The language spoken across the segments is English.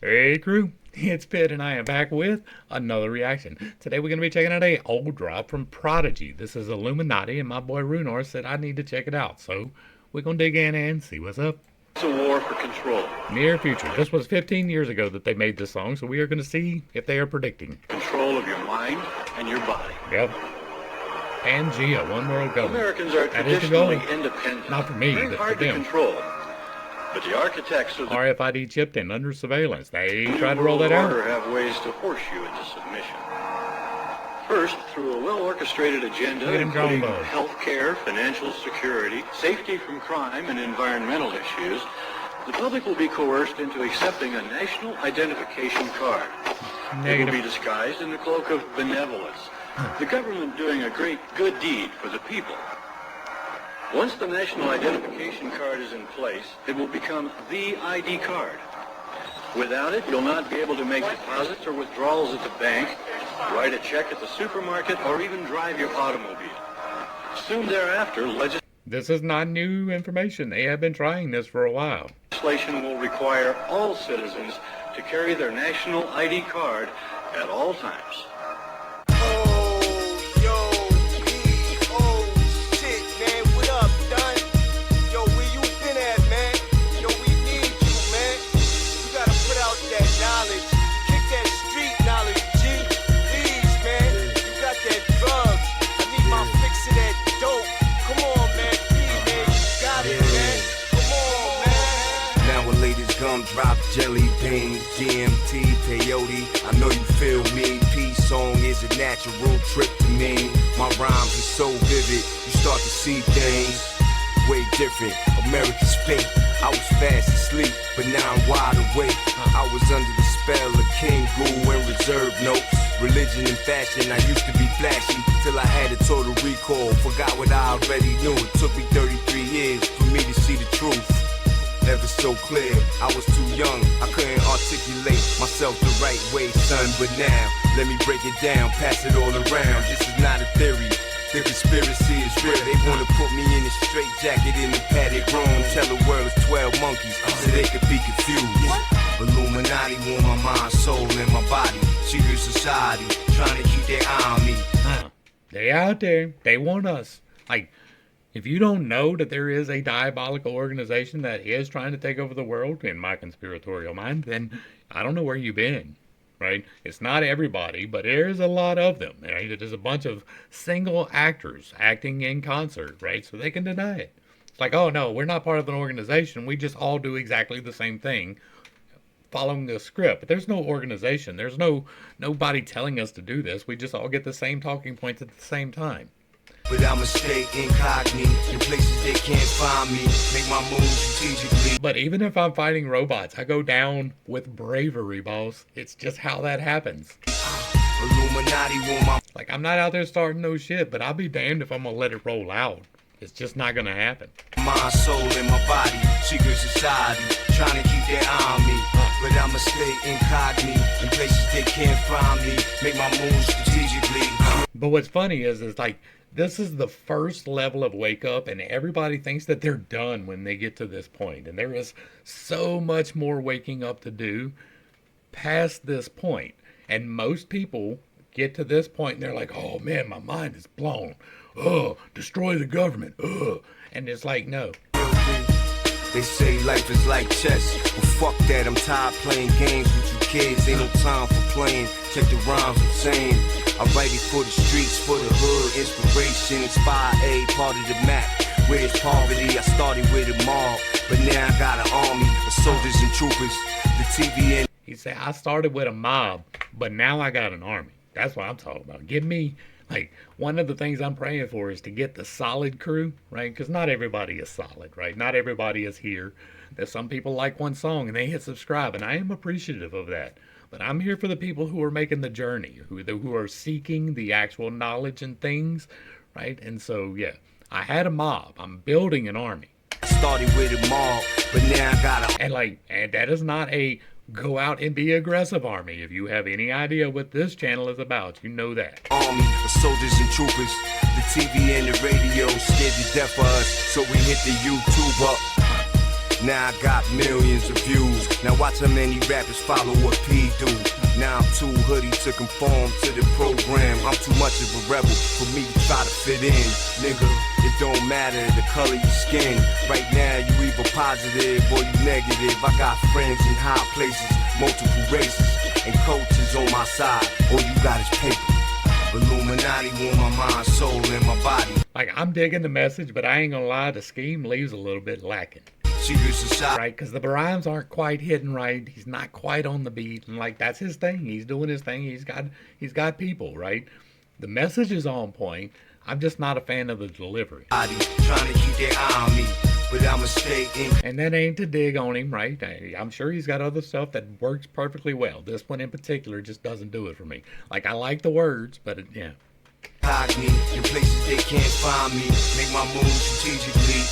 Hey crew, it's Pitt and I am back with another reaction. Today we're going to be checking out a old drop from Prodigy. This is Illuminati and my boy Runor said I need to check it out. So we're going to dig in and see what's up. It's a war for control. Near future. This was 15 years ago that they made this song, so we are going to see if they are predicting. Control of your mind and your body. Yep. Pangea, one world government. Americans are That is the goal. traditionally independent. Not for me, Very but hard for to them. control. But the architects of the RFID chipped and under surveillance. They New tried to roll World that Order out. have ways to force you into submission. First, through a well-orchestrated agenda Look at him including drawing those. health care, financial security, safety from crime, and environmental issues, the public will be coerced into accepting a national identification card. It will Negative. be disguised in the cloak of benevolence. The government doing a great good deed for the people. Once the national identification card is in place, it will become the ID card. Without it, you'll not be able to make deposits or withdrawals at the bank, write a check at the supermarket, or even drive your automobile. Soon thereafter, This is not new information. They have been trying this for a while. legislation will require all citizens to carry their national ID card at all times. Drop jelly beans, GMT, peyote. I know you feel me. Peace song is a natural trip to me. My rhymes are so vivid, you start to see things way different. America's fate. I was fast asleep, but now I'm wide awake. I was under the spell of King Guru and reserve notes. Religion and fashion, I used to be flashy till I had a total recall. Forgot what I already knew. It took me 33 years for me to see the truth. Ever so clear, I was too young, I couldn't articulate myself the right way, son. But now, let me break it down, pass it all around. This is not a theory, the conspiracy is real. They wanna put me in a straight jacket in a padded room, tell the world it's 12 monkeys, so they could be confused. Illuminati want my mind, soul, and my body. Secret society, trying to keep their eye on me. They out there. They want us. Like, if you don't know that there is a diabolical organization that is trying to take over the world, in my conspiratorial mind, then I don't know where you've been, right? It's not everybody, but there's a lot of them, right? There's a bunch of single actors acting in concert, right? So they can deny it. It's like, oh no, we're not part of an organization. We just all do exactly the same thing, following the script. But there's no organization. There's nobody telling us to do this. We just all get the same talking points at the same time. But I'ma stay incognito in places they can't find me. Make my moves strategically. But even if I'm fighting robots, I go down with bravery, boss. It's just how that happens. Illuminati want my... Like, I'm not out there starting no shit, but I'll be damned if I'm gonna let it roll out. It's just not gonna happen. My soul and my body, secret society, trying to keep their eye on me. But I'ma stay incognito in places they can't find me. Make my moves strategically. But what's funny is like, this is the first level of wake up, and everybody thinks that they're done when they get to this point. And there is so much more waking up to do past this point. And most people get to this point and they're like, oh man, my mind is blown. Oh, destroy the government. Oh. And it's like, no. They say life is like chess. Well, fuck that, I'm tired playing games with you kids. Ain't no time for playing. Check the rhymes I'm saying. I write it for the streets, for the hood. Inspiration, inspire a part of the map. Where's poverty? I started with a mob, but now I got an army of soldiers and troopers. The TV and... He said, I started with a mob, but now I got an army. That's what I'm talking about. Give me, like, one of the things I'm praying for is to get the solid crew, right? Because not everybody is solid, right? Not everybody is here. There's some people like one song and they hit subscribe, and I am appreciative of that. But I'm here for the people who are making the journey, who are seeking the actual knowledge and things, right? And so, yeah, I had a mob. I'm building an army. I started with a mob, but now I got a... And that is not a go out and be aggressive army. If you have any idea what this channel is about, you know that. Army of soldiers and troopers. The TV and the radio scared to death of us, so we hit the YouTube up. Now I got millions of views. Now watch how many rappers follow what P do. Now I'm too hoodie to conform to the program. I'm too much of a rebel for me to try to fit in. Nigga, it don't matter the color of your skin. Right now you either positive or you negative. I got friends in high places, multiple races, and coaches on my side. All you got is paper. Illuminati want my mind, soul, and my body. Like, I'm digging the message, but I ain't gonna lie, the scheme leaves a little bit lacking. Secret society. Right, because the rhymes aren't quite hitting right. He's not quite on the beat, and like that's his thing. He's doing his thing. He's got people, right? The message is on point. I'm just not a fan of the delivery. Trying to keep their eye on me, but I'ma stay in. And that ain't to dig on him, right? I'm sure he's got other stuff that works perfectly well. This one in particular just doesn't do it for me. Like, I like the words, but yeah. Hide me in places they can't find me. Make my moves strategically.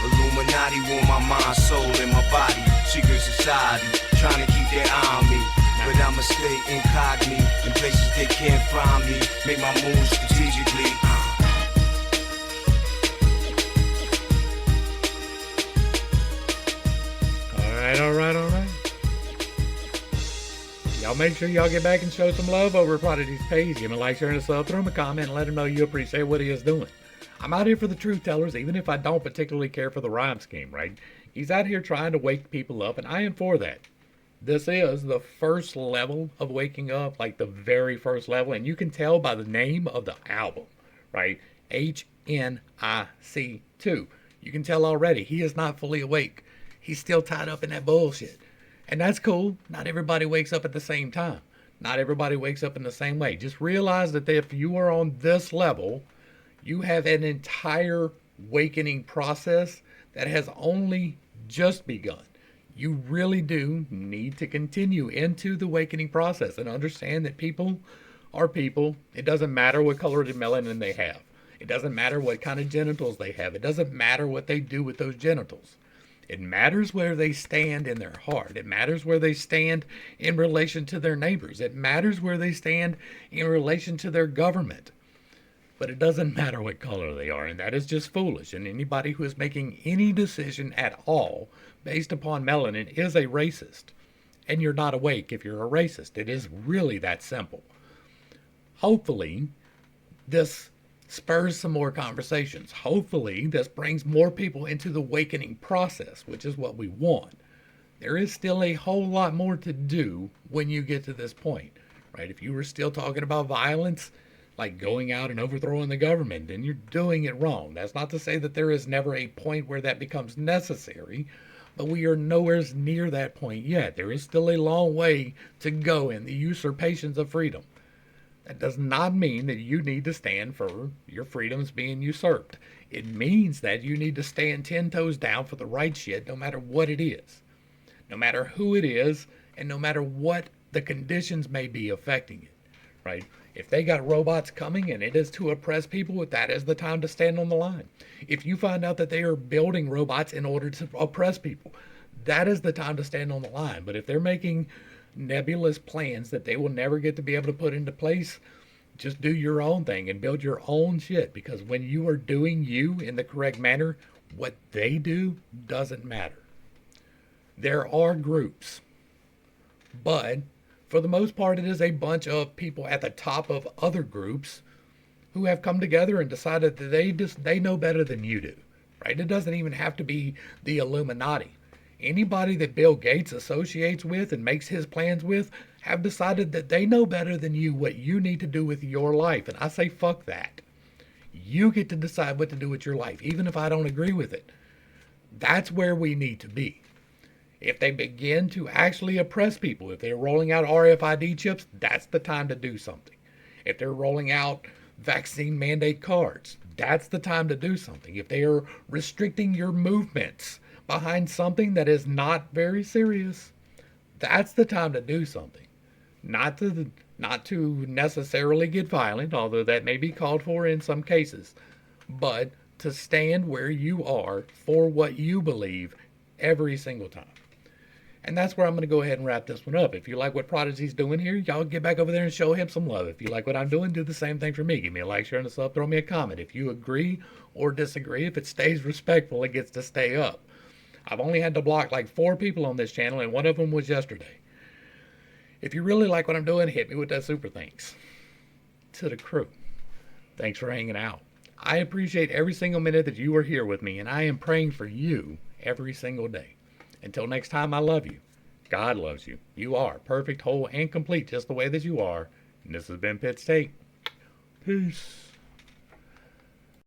Illuminati want my mind, soul, and my body. Secret society, trying to keep their eye on me. But I'ma stay incognito in places they can't find me. Make my moves strategically. Alright. Y'all make sure y'all get back and show some love over at Prodigy's page. Give him a like, share, and a sub. Throw him a comment and let him know you appreciate what he is doing. I'm out here for the truth tellers, even if I don't particularly care for the rhyme scheme, right? He's out here trying to wake people up, and I am for that. This is the first level of waking up, like the very first level, and you can tell by the name of the album, right? HNIC2. You can tell already he is not fully awake. He's still tied up in that bullshit. And that's cool. Not everybody wakes up at the same time. Not everybody wakes up in the same way. Just realize that if you are on this level, you have an entire awakening process that has only just begun. You really do need to continue into the awakening process and understand that people are people. It doesn't matter what color of melanin they have. It doesn't matter what kind of genitals they have. It doesn't matter what they do with those genitals. It matters where they stand in their heart. It matters where they stand in relation to their neighbors. It matters where they stand in relation to their government. But it doesn't matter what color they are, and that is just foolish. And anybody who is making any decision at all based upon melanin is a racist. And you're not awake if you're a racist. It is really that simple. Hopefully, this spurs some more conversations. Hopefully, this brings more people into the awakening process, which is what we want. There is still a whole lot more to do when you get to this point, right? If you were still talking about violence, like going out and overthrowing the government, then you're doing it wrong. That's not to say that there is never a point where that becomes necessary, but we are nowhere near that point yet. There is still a long way to go in the usurpations of freedom. That does not mean that you need to stand for your freedoms being usurped. It means that you need to stand 10 toes down for the right shit, no matter what it is, no matter who it is, and no matter what the conditions may be affecting it, right? If they got robots coming and it is to oppress people, that is the time to stand on the line. If you find out that they are building robots in order to oppress people, that is the time to stand on the line. But if they're making nebulous plans that they will never get to be able to put into place, just do your own thing and build your own shit, because when you are doing you in the correct manner, what they do doesn't matter. There are groups, but for the most part it is a bunch of people at the top of other groups who have come together and decided that they know better than you do, right? It doesn't even have to be the Illuminati. Anybody that Bill Gates associates with and makes his plans with have decided that they know better than you what you need to do with your life. And I say, fuck that. You get to decide what to do with your life, even if I don't agree with it. That's where we need to be. If they begin to actually oppress people, if they're rolling out RFID chips, that's the time to do something. If they're rolling out vaccine mandate cards, that's the time to do something. If they are restricting your movements behind something that is not very serious, that's the time to do something. Not to necessarily get violent, although that may be called for in some cases, but to stand where you are for what you believe every single time. And that's where I'm going to go ahead and wrap this one up. If you like what Prodigy's doing here, y'all get back over there and show him some love. If you like what I'm doing, do the same thing for me. Give me a like, share, and a sub. Throw me a comment. If you agree or disagree, if it stays respectful, it gets to stay up. I've only had to block like 4 people on this channel, and one of them was yesterday. If you really like what I'm doing, hit me with that super thanks. To the crew, thanks for hanging out. I appreciate every single minute that you are here with me, and I am praying for you every single day. Until next time, I love you. God loves you. You are perfect, whole, and complete just the way that you are. And this has been Pitt State. Peace.